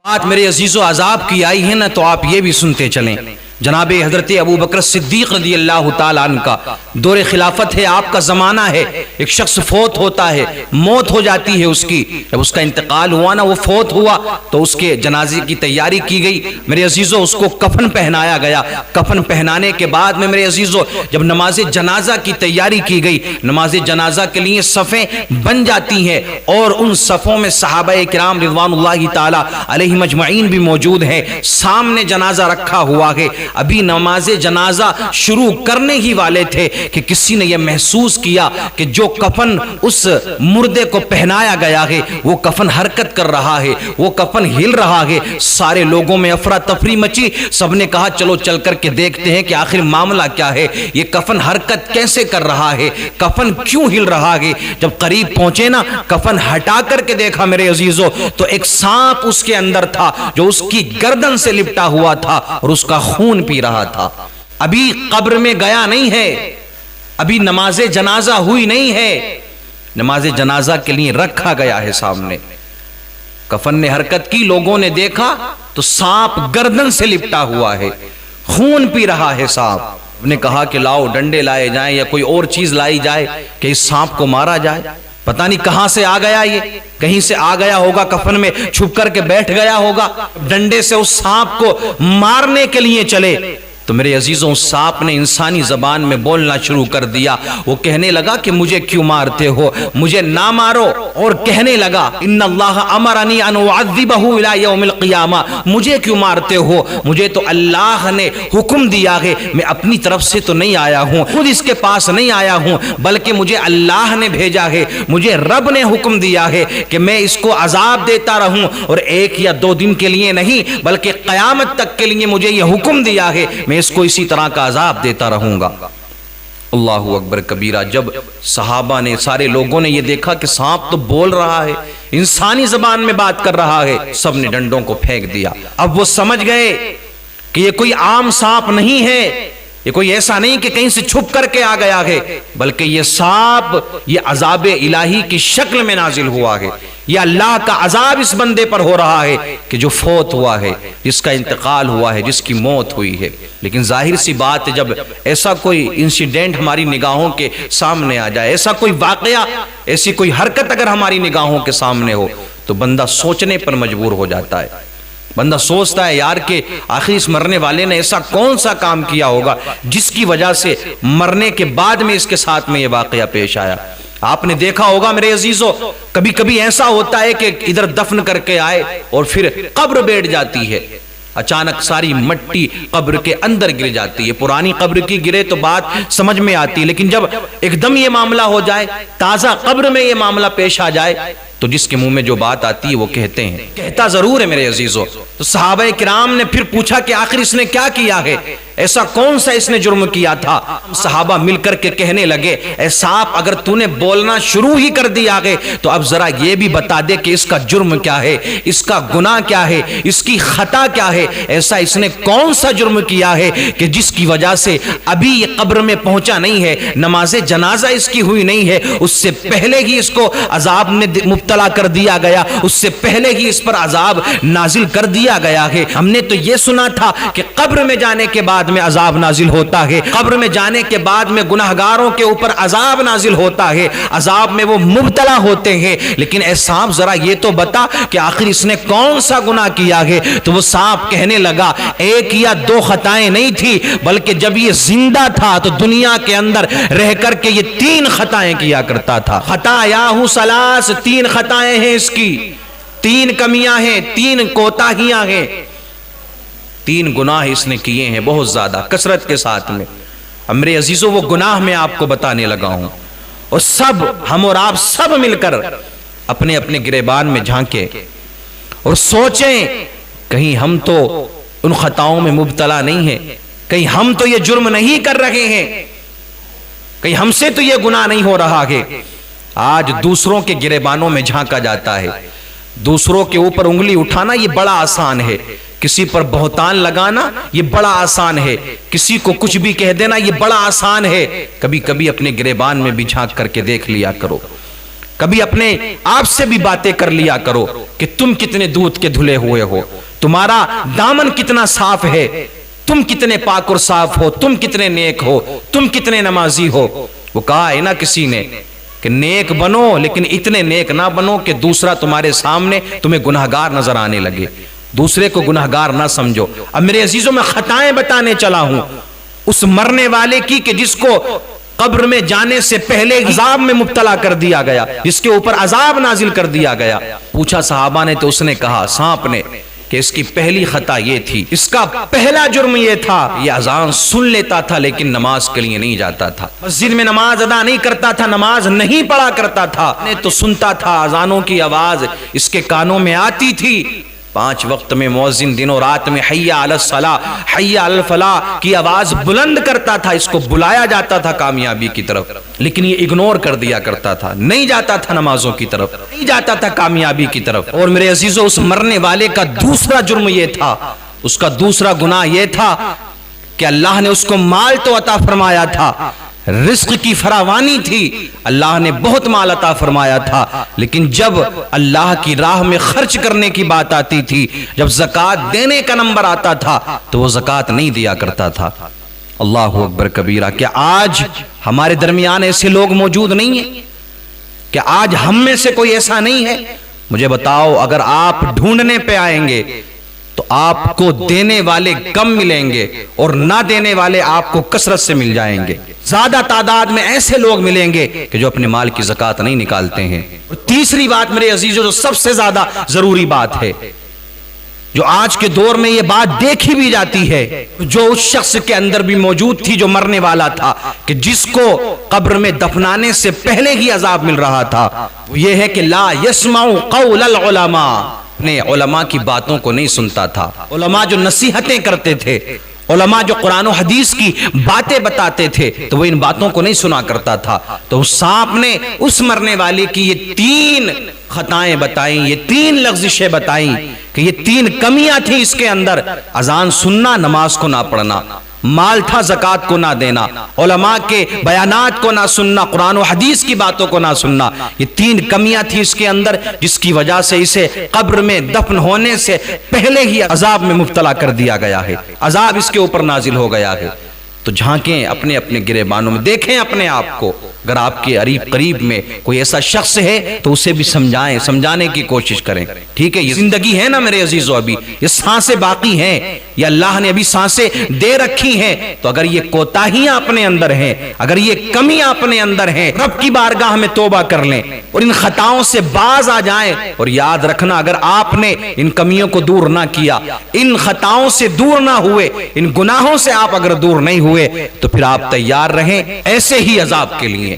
بات میرے عزیز و عذاب کی آئی ہے نا تو آپ یہ بھی سنتے چلیں۔ جناب حضرت ابو بکر صدیق رضی اللہ تعالیٰ عنہ کا دور خلافت ہے، آپ کا زمانہ ہے، ایک شخص فوت ہوتا ہے، موت ہو جاتی ہے اس کی، جب اس کا انتقال ہوا نا، وہ فوت ہوا تو اس کے جنازے کی تیاری کی گئی میرے عزیزو، اس کو کفن پہنایا گیا۔ کفن پہنانے کے بعد میں میرے عزیزو جب نماز جنازہ کی تیاری کی گئی، نماز جنازہ کے لیے صفیں بن جاتی ہیں اور ان صفوں میں صحابہ کرام رضوان اللہ تعالیٰ علیہم اجمعین بھی موجود ہیں، سامنے جنازہ رکھا ہوا ہے۔ ابھی نماز جنازہ شروع کرنے ہی والے تھے کہ کسی نے یہ محسوس کیا کہ جو کفن اس مردے کو پہنایا گیا ہے وہ کفن حرکت کر رہا ہے، وہ کفن ہل رہا ہے۔ سارے لوگوں میں افراتفری مچی، سب نے کہا چلو چل کر کے دیکھتے ہیں کہ آخر معاملہ کیا ہے، یہ کفن حرکت کیسے کر رہا ہے، کفن کیوں ہل رہا ہے۔ جب قریب پہنچے نا، کفن ہٹا کر کے دیکھا میرے عزیزو تو ایک سانپ اس کے اندر تھا جو اس کی گردن سے لپٹا ہوا تھا اور اس کا خون پی رہا تھا۔ ابھی قبر میں گیا نہیں ہے، ابھی نماز جنازہ ہوئی نہیں ہے، نماز جنازہ کے لیے رکھا گیا ہے سامنے۔ کفن نے حرکت کی، لوگوں نے دیکھا تو سانپ گردن سے لپٹا ہوا ہے، خون پی رہا ہے سانپ۔ نے کہا کہ لاؤ ڈنڈے لائے جائیں یا کوئی اور چیز لائی جائے کہ اس سانپ کو مارا جائے۔ پتہ نہیں کہاں سے آ گیا، یہ کہیں سے آ گیا ہوگا، کفن میں چھپ کر کے بیٹھ گیا ہوگا۔ ڈنڈے سے اس سانپ کو مارنے کے لیے چلے تو میرے عزیزوں سانپ نے انسانی زبان میں بولنا شروع کر دیا۔ وہ کہنے لگا کہ مجھے کیوں مارتے ہو، مجھے نہ مارو، اور کہنے لگا ان اللہ امرنی ان اعذبہ الی یوم القیامہ، مجھے کیوں مارتے ہو، مجھے تو اللہ نے حکم دیا ہے، میں اپنی طرف سے تو نہیں آیا ہوں، خود اس کے پاس نہیں آیا ہوں، بلکہ مجھے اللہ نے بھیجا ہے، مجھے رب نے حکم دیا ہے کہ میں اس کو عذاب دیتا رہوں، اور 1 یا 2 دن کے لیے نہیں بلکہ قیامت تک کے لیے مجھے یہ حکم دیا ہے، میں اس کو اسی طرح کا عذاب دیتا رہوں گا۔ اللہ اکبر کبیرہ۔ جب صحابہ نے، سارے لوگوں نے یہ دیکھا کہ سانپ تو بول رہا ہے، انسانی زبان میں بات کر رہا ہے، سب نے ڈنڈوں کو پھینک دیا۔ اب وہ سمجھ گئے کہ یہ کوئی عام سانپ نہیں ہے، یہ کوئی ایسا نہیں کہ کہیں سے چھپ کر کے آ گیا ہے، بلکہ یہ سانپ یہ عذاب الہی کی شکل میں نازل ہوا ہے، یہ اللہ کا عذاب اس بندے پر ہو رہا ہے کہ جو فوت ہوا ہے، جس کا انتقال ہوا ہے، جس کی موت ہوئی ہے۔ لیکن ظاہر سی بات ہے، جب ایسا کوئی انسیڈنٹ ہماری نگاہوں کے سامنے آ جائے، ایسا کوئی واقعہ، ایسی کوئی حرکت اگر ہماری نگاہوں کے سامنے ہو تو بندہ سوچنے پر مجبور ہو جاتا ہے۔ بندہ سوچتا ہے یار کہ آخر اس مرنے والے نے ایسا کون سا کام کیا ہوگا جس کی وجہ سے مرنے کے بعد میں اس کے ساتھ میں یہ واقعہ پیش آیا۔ آپ نے دیکھا ہوگا میرے عزیزو، کبھی کبھی ایسا ہوتا ہے کہ ادھر دفن کر کے آئے اور پھر قبر بیٹھ جاتی ہے، اچانک ساری مٹی قبر کے اندر گر جاتی ہے۔ پرانی قبر کی گرے تو بات سمجھ میں آتی ہے، لیکن جب ایک دم یہ معاملہ ہو جائے، تازہ قبر میں یہ معاملہ پیش آ جائے تو جس کے منہ میں جو بات آتی ہے وہ کہتے ہیں، کہتا ضرور ہے میرے عزیزو۔ تو صحابہ کرام نے پھر پوچھا کہ آخر اس نے کیا کیا ہے، ایسا کون سا اس نے جرم کیا تھا۔ صحابہ مل کر کے کہنے لگے، اے صاحب اگر تو نے بولنا شروع ہی کر دیا ہے تو اب ذرا یہ بھی بتا دے کہ اس کا جرم کیا ہے، اس کا گناہ کیا ہے، اس کی خطا کیا ہے، ایسا اس نے کون سا جرم کیا ہے کہ جس کی وجہ سے ابھی یہ قبر میں پہنچا نہیں ہے، نماز جنازہ اس کی ہوئی نہیں ہے، اس سے پہلے ہی اس کو عذاب میں مبتلا کر دیا گیا، اس سے پہلے ہی اس پر عذاب نازل کر دیا گیا ہے۔ ہم نے تو یہ سنا تھا کہ قبر میں جانے کے بعد میں عذاب نازل ہوتا ہے، قبر میں جانے کے بعد میں گناہگاروں کے اوپر عذاب نازل ہوتا ہے، عذاب میں وہ مبتلا ہوتے ہیں، لیکن اے سانپ ذرا یہ تو بتا کہ آخر اس نے کون سا گناہ کیا ہے۔ تو وہ سانپ کہنے لگا 1 یا 2 خطائیں نہیں تھی، بلکہ جب یہ زندہ تھا تو دنیا کے اندر رہ کر کے یہ 3 خطائیں کیا کرتا تھا۔ خطایاہ ثلاث، 3 خطائیں ہیں اس کی، 3 کمیاں ہیں، 3 کوتاہیاں ہیں، 3 گناہ اس نے کیے ہیں بہت زیادہ کثرت کے ساتھ میں۔ اب میرے عزیزو وہ گناہ میں آپ کو بتانے لگا ہوں، اور سب ہم اور آپ سب مل کر اپنے اپنے گریبان میں جھانکے اور سوچیں کہیں ہم تو ان خطاؤں میں مبتلا نہیں ہیں، کہیں ہم تو یہ جرم نہیں کر رہے ہیں، کہیں ہم سے تو یہ گناہ نہیں ہو رہا ہے۔ آج دوسروں کے گریبانوں میں جھانکا جاتا ہے، دوسروں کے اوپر انگلی اٹھانا یہ بڑا آسان ہے، کسی پر بہتان لگانا یہ بڑا آسان ہے، کسی کو کچھ بھی کہہ دینا یہ بڑا آسان ہے۔ کبھی کبھی اپنے گریبان میں بھی جھانک کر کے دیکھ لیا کرو، کبھی اپنے آپ سے بھی باتیں کر لیا کرو کہ تم کتنے دودھ کے دھلے ہوئے ہو، تمہارا دامن کتنا صاف ہے، تم کتنے پاک اور صاف ہو، تم کتنے نیک ہو، تم کتنے نمازی ہو۔ وہ کہا ہے نا کسی نے کہ نیک بنو لیکن اتنے نیک نہ بنو کہ دوسرا تمہارے سامنے تمہیں گناہگار نظر آنے لگے، دوسرے کو گناہگار نہ سمجھو۔ اب میرے عزیزوں میں خطائیں بتانے چلا ہوں اس مرنے والے کی کہ جس کو قبر میں جانے سے پہلے عذاب میں مبتلا کر دیا گیا، جس کے اوپر عذاب نازل کر دیا گیا۔ پوچھا صحابہ نے تو اس نے کہا، سانپ نے، کہ اس کی پہلی خطا یہ تھی، اس کا پہلا جرم یہ تھا، یہ اذان سن لیتا تھا لیکن نماز کے لیے نہیں جاتا تھا، مسجد میں نماز ادا نہیں کرتا تھا، نماز نہیں پڑھا کرتا تھا، تو سنتا تھا اذانوں کی آواز اس کے کانوں میں آتی تھی، 5 وقت میں مؤذن دنوں رات میں حی علی الصلاۃ حی علی الفلاح کی آواز بلند کرتا تھا، اس کو بلایا جاتا تھا کامیابی کی طرف، لیکن یہ اگنور کر دیا کرتا تھا، نہیں جاتا تھا نمازوں کی طرف، نہیں جاتا تھا کامیابی کی طرف۔ اور میرے عزیزو اس مرنے والے کا دوسرا جرم یہ تھا، اس کا دوسرا گناہ یہ تھا کہ اللہ نے اس کو مال تو عطا فرمایا تھا، رزق کی فراوانی تھی، اللہ نے بہت مال عطا فرمایا تھا، لیکن جب اللہ کی راہ میں خرچ کرنے کی بات آتی تھی، جب زکوٰۃ دینے کا نمبر آتا تھا تو وہ زکوٰۃ نہیں دیا کرتا تھا۔ اللہ اکبر کبیرہ۔ کیا آج ہمارے درمیان ایسے لوگ موجود نہیں ہیں؟ کیا آج ہم میں سے کوئی ایسا نہیں ہے؟ مجھے بتاؤ، اگر آپ ڈھونڈنے پہ آئیں گے تو آپ کو دینے والے کم ملیں گے اور نہ دینے والے آپ کو کثرت سے مل جائیں گے۔ زیادہ تعداد میں ایسے لوگ ملیں گے کہ جو اپنے مال کی زکوٰۃ نہیں نکالتے ہیں۔ اور تیسری بات میرے عزیزو جو سب سے زیادہ ضروری بات ہے، جو آج کے دور میں یہ بات دیکھی بھی جاتی ہے، جو اس شخص کے اندر بھی موجود تھی جو مرنے والا تھا، کہ جس کو قبر میں دفنانے سے پہلے ہی عذاب مل رہا تھا، وہ یہ ہے کہ لا يسمع قول العلماء، اپنے علماء کی باتوں کو نہیں سنتا تھا۔ علماء جو نصیحتیں کرتے تھے، علماء جو قرآن و حدیث کی باتیں بتاتے تھے، تو وہ ان باتوں کو نہیں سنا کرتا تھا۔ تو اس سانپ نے اس مرنے والے کی یہ 3 خطائیں بتائیں، یہ 3 لغزشیں بتائیں کہ یہ 3 کمیاں تھیں اس کے اندر: اذان سننا، نماز کو نہ پڑھنا، مال تھا زکوٰۃ کو نہ دینا، علماء کے بیانات کو نہ سننا، قرآن و حدیث کی باتوں کو نہ سننا۔ یہ 3 کمیاں تھیں اس کے اندر، جس کی وجہ سے اسے قبر میں دفن ہونے سے پہلے ہی عذاب میں مبتلا کر دیا گیا ہے، عذاب اس کے اوپر نازل ہو گیا ہے۔ تو جھانکیں اپنے اپنے گریبانوں میں، دیکھیں اپنے آپ کو، اگر آپ کے قریب میں کوئی ایسا شخص ہے تو اسے بھی سمجھائیں، سمجھانے کی کوشش کریں، ٹھیک ہے؟ یہ زندگی ہے نا میرے عزیزو، ابھی یہ سانسیں باقی ہیں، یہ اللہ نے ابھی سانسیں دے رکھی ہیں، تو اگر یہ کوتاہیاں اپنے اندر ہیں، اگر یہ کمیاں اپنے اندر ہیں، رب کی بارگاہ میں توبہ کر لیں اور ان خطاؤں سے باز آ جائیں۔ اور یاد رکھنا، اگر آپ نے ان کمیوں کو دور نہ کیا، ان خطاؤں سے دور نہ ہوئے، ان گناہوں سے آپ اگر دور نہیں ہوئے، تو پھر آپ تیار رہیں ایسے ہی عذاب کے لیے۔